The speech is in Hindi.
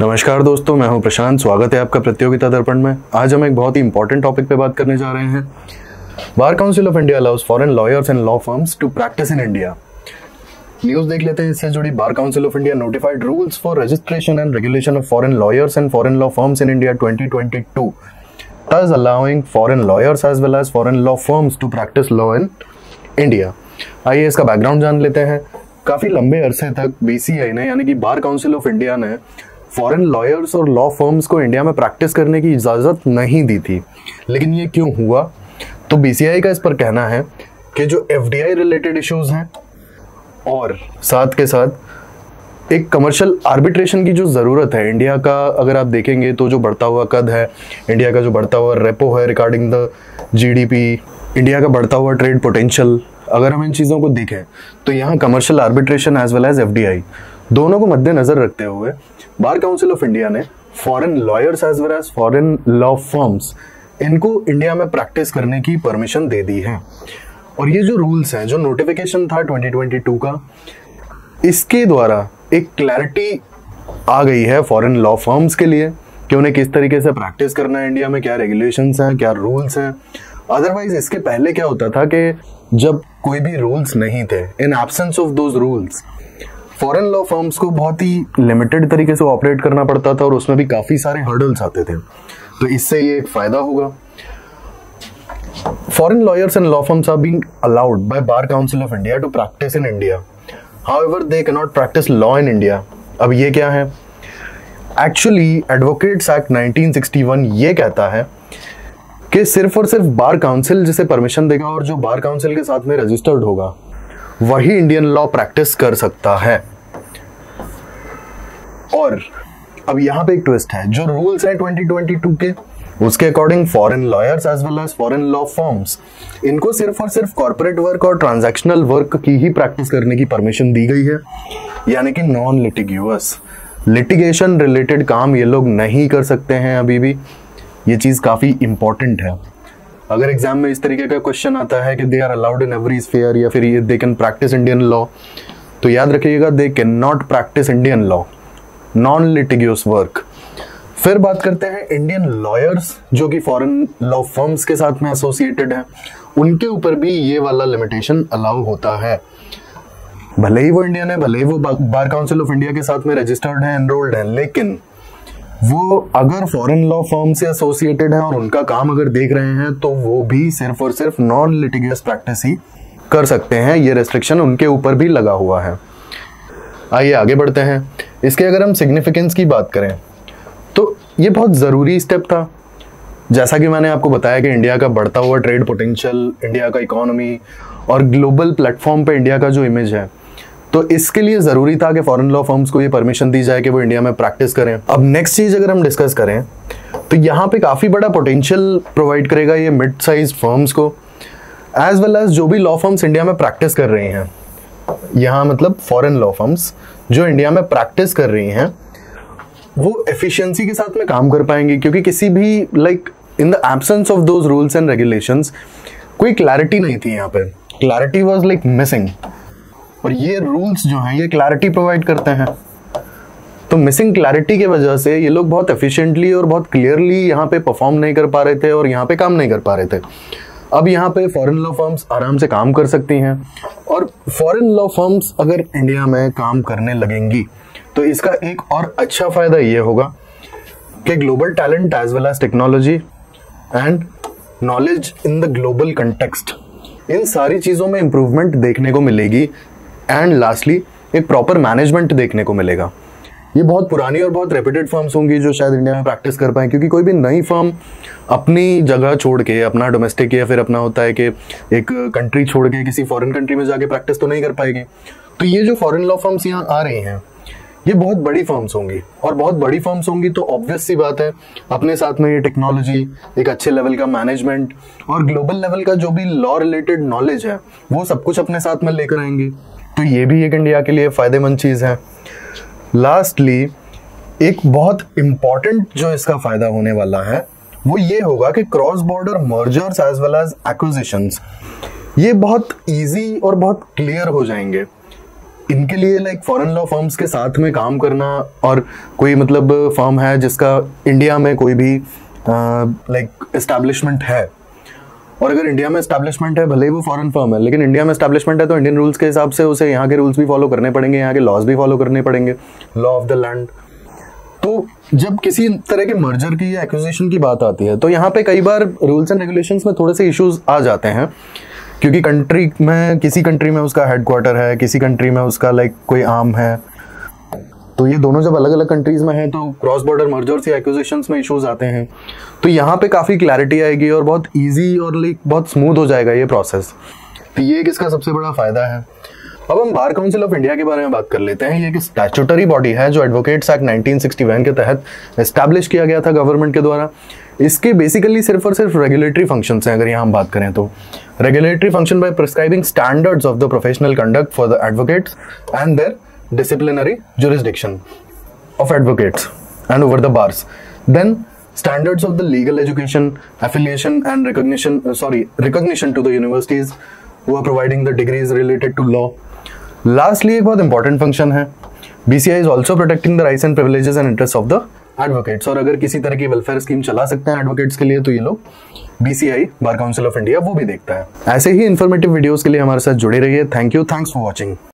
नमस्कार दोस्तों, मैं हूं प्रशांत। स्वागत है आपका प्रतियोगिता दर्पण में। आज हम एक बहुत ही इंपॉर्टेंट टॉपिक पे बात करने जा रहे हैं। Bar council of India allows foreign lawyers and law firms to practice in India. News देख लेते हैं इससे जुड़ी। Bar council of India notified rules for registration and regulation of foreign lawyers and foreign law firms in India 2022, thus allowing foreign lawyers as well as foreign law firms to practice law in India। आइए इसका बैकग्राउंड जान लेते हैं। काफी लंबे अरसे तक बीसीआई ने यानी कि बार काउंसिल ऑफ इंडिया ने फॉरेन लॉयर्स और लॉ फर्म्स को इंडिया में प्रैक्टिस करने की इजाजत नहीं दी थी। लेकिन ये क्यों हुआ? तो बीसीआई का इस पर कहना है कि जो एफडीआई रिलेटेड इश्यूज हैं और साथ के साथ एक कमर्शियल आर्बिट्रेशन की जो ज़रूरत है इंडिया का, अगर आप देखेंगे तो जो बढ़ता हुआ कद है इंडिया का, जो बढ़ता हुआ रेपो है रिगार्डिंग द जीडीपी, इंडिया का बढ़ता हुआ ट्रेड पोटेंशियल, अगर हम इन चीज़ों को देखें तो यहाँ commercial arbitration as well as FDI दोनों को मद्देनजर रखते हुए बार काउंसिल ऑफ इंडिया ने foreign lawyers as well as foreign law firms इनको इंडिया में प्रैक्टिस करने की परमिशन दे दी है। और ये जो रूल्स हैं, जो नोटिफिकेशन था 2022 का, इसके द्वारा एक क्लैरिटी आ गई है फॉरेन लॉ फर्म्स के लिए कि उन्हें किस तरीके से प्रैक्टिस करना है इंडिया में, क्या रेगुलेशंस हैं, क्या रूल्स हैं। अदरवाइज इसके पहले क्या होता था कि जब कोई भी रूल्स नहीं थे, in absence of those rules, foreign law firms को बहुत ही लिमिटेड तरीके से ऑपरेट करना पड़ता था और उसमें भी काफी सारे हर्डल्स आते थे। तो इससे ये एक फायदा होगा। Foreign lawyers and law firms are being allowed by Bar Council of India to practice in India. However, they cannot practice law in India. अब ये क्या है? Actually, Advocates Act 1961 ये कहता है कि सिर्फ और सिर्फ बार काउंसिल जिसे परमिशन देगा और जो बार काउंसिल के साथ में रजिस्टर्ड होगा वही इंडियन लॉ प्रैक्टिस कर सकता है। और अब यहाँ पे एक ट्विस्ट है। जो रूल्स है 2022 के, उसके according foreign lawyers as well as foreign law firms इनको सिर्फ और सिर्फ कॉर्पोरेट वर्क और ट्रांजैक्शनल वर्क की ही प्रैक्टिस करने की परमिशन दी गई है, यानी कि नॉन लिटिगियस लिटिगेशन रिलेटेड काम ये लोग नहीं कर सकते हैं अभी भी। ये चीज काफी इंपॉर्टेंट है। अगर एग्जाम में इस तरीके का क्वेश्चन आता है कि they are allowed in every sphere या फिर they can practise Indian law, तो याद रखिएगा they can not practise Indian law, non litigious work. फिर बात करते हैं इंडियन लॉयर्स जो कि फॉरेन लॉ फर्म्स के साथ में एसोसिएटेड हैं, उनके ऊपर भी ये वाला लिमिटेशन अलाउ होता है। भले ही वो इंडियन है, भले ही वो बार काउंसिल ऑफ इंडिया के साथ में रजिस्टर्ड है, एनरोल्ड है, लेकिन वो अगर फॉरेन लॉ फर्म से एसोसिएटेड है और उनका काम अगर देख रहे हैं तो वो भी सिर्फ और सिर्फ नॉन लिटिगियस प्रैक्टिस ही कर सकते हैं। ये रेस्ट्रिक्शन उनके ऊपर भी लगा हुआ है। आइए आगे बढ़ते हैं। इसके अगर हम सिग्निफिकेंस की बात करें तो ये बहुत ज़रूरी स्टेप था। जैसा कि मैंने आपको बताया कि इंडिया का बढ़ता हुआ ट्रेड पोटेंशियल, इंडिया का इकोनॉमी और ग्लोबल प्लेटफॉर्म पे इंडिया का जो इमेज है, तो इसके लिए ज़रूरी था कि फॉरेन लॉ फर्म्स को ये परमिशन दी जाए कि वो इंडिया में प्रैक्टिस करें। अब नेक्स्ट चीज़ अगर हम डिस्कस करें तो यहाँ पे काफ़ी बड़ा पोटेंशियल प्रोवाइड करेगा ये मिड साइज फर्म्स को, एज वेल एज जो भी लॉ फर्म्स इंडिया में प्रैक्टिस कर रही हैं। यहाँ मतलब फॉरेन लॉ फर्म्स जो इंडिया में प्रैक्टिस कर रही हैं वो एफिशिएंसी के साथ में काम कर पाएंगे, क्योंकि किसी भी in the absence of those rules and regulations कोई क्लैरिटी नहीं थी। यहाँ पे क्लैरिटी वाज मिसिंग, और ये रूल्स जो हैं ये क्लैरिटी प्रोवाइड करते हैं। तो मिसिंग क्लैरिटी की वजह से ये लोग बहुत एफिशिएंटली और बहुत क्लियरली यहाँ पे परफॉर्म नहीं कर पा रहे थे और यहाँ पे काम नहीं कर पा रहे थे। अब यहाँ पे फॉरेन लॉ फर्म्स आराम से काम कर सकती हैं, और फॉरेन लॉ फर्म्स अगर इंडिया में काम करने लगेंगी तो इसका एक और अच्छा फायदा ये होगा कि global talent as well as technology and knowledge in the global context, इन सारी चीज़ों में इंप्रूवमेंट देखने को मिलेगी। एंड लास्टली एक प्रॉपर मैनेजमेंट देखने को मिलेगा। ये बहुत पुरानी और बहुत रेप्यूटेड फर्म्स होंगी जो शायद इंडिया में प्रैक्टिस कर पाएं, क्योंकि कोई भी नई फर्म अपनी जगह छोड़ के, अपना डोमेस्टिक या फिर अपना होता है कि एक कंट्री छोड़ के किसी फॉरेन कंट्री में जाके प्रैक्टिस तो नहीं कर पाएगी। तो ये जो फॉरेन लॉ फर्म्स यहाँ आ रही हैं ये बहुत बड़ी फर्म्स होंगी, और बहुत बड़ी फर्म्स होंगी तो ऑब्वियस सी बात है अपने साथ में ये टेक्नोलॉजी, एक अच्छे लेवल का मैनेजमेंट और ग्लोबल लेवल का जो भी लॉ रिलेटेड नॉलेज है वो सब कुछ अपने साथ में लेकर आएंगी। तो ये भी एक इंडिया के लिए फायदेमंद चीज है। लास्टली एक बहुत इंपॉर्टेंट जो इसका फायदा होने वाला है वो ये होगा कि cross border mergers as well as acquisitions ये बहुत इजी और बहुत क्लियर हो जाएंगे। इनके लिए लाइक फॉरेन लॉ फर्म्स के साथ में काम करना, और कोई मतलब फर्म है जिसका इंडिया में कोई भी लाइक एस्टैब्लिशमेंट है, और अगर इंडिया में एस्टैब्लिशमेंट है, भले ही वो फॉरेन फर्म है, लेकिन इंडिया में एस्टैब्लिशमेंट है तो इंडियन रूल्स के हिसाब से उसे यहाँ के रूल्स भी फॉलो करने पड़ेंगे, यहाँ के लॉज भी फॉलो करने पड़ेंगे, लॉ ऑफ द लैंड। तो जब किसी तरह के मर्जर की या एक्विजिशन की बात आती है तो यहाँ पे कई बार रूल्स एंड रेगुलेशंस में थोड़े से इश्यूज आ जाते हैं, क्योंकि कंट्री में, किसी कंट्री में उसका हेडक्वार्टर है, किसी कंट्री में उसका लाइक कोई आर्म है, तो ये दोनों जब अलग अलग कंट्रीज में है तो क्रॉस बॉर्डर मर्जर्स या एक्विजिशंस में इश्यूज आते हैं। तो यहाँ पे काफी क्लैरिटी आएगी और बहुत इजी और लाइक बहुत स्मूथ हो जाएगा ये प्रोसेस। तो ये किसका सबसे बड़ा फायदा है। अब हम बार काउंसिल ऑफ इंडिया के बारे में बात कर लेते हैं। ये एक स्टैट्यूटरी बॉडी है जो एडवोकेट्स एक्ट 1961 के तहत एस्टैब्लिश किया गया था गवर्नमेंट के द्वारा। इसके बेसिकली सिर्फ और सिर्फ रेगुलेटरी फंक्शंस हैं। अगर यहाँ हम बात करें तो regulatory function by prescribing standards of the professional conduct for the advocates and their disciplinary jurisdiction of advocates and over the bars. Then standards of the legal education, affiliation and recognition to the universities who are providing the degrees related to law. Lastly, एक बहुत important function है, BCI is also protecting the rights and privileges and interests of the advocates. और अगर किसी तरह की वेलफेयर स्कीम चला सकते हैं एडवोकेट्स के लिए तो ये लोग BCI bar council of India वो भी देखता है। ऐसे ही इंफॉर्मेटिव वीडियोस के लिए हमारे साथ जुड़े रहिए। Thank you, thanks for watching.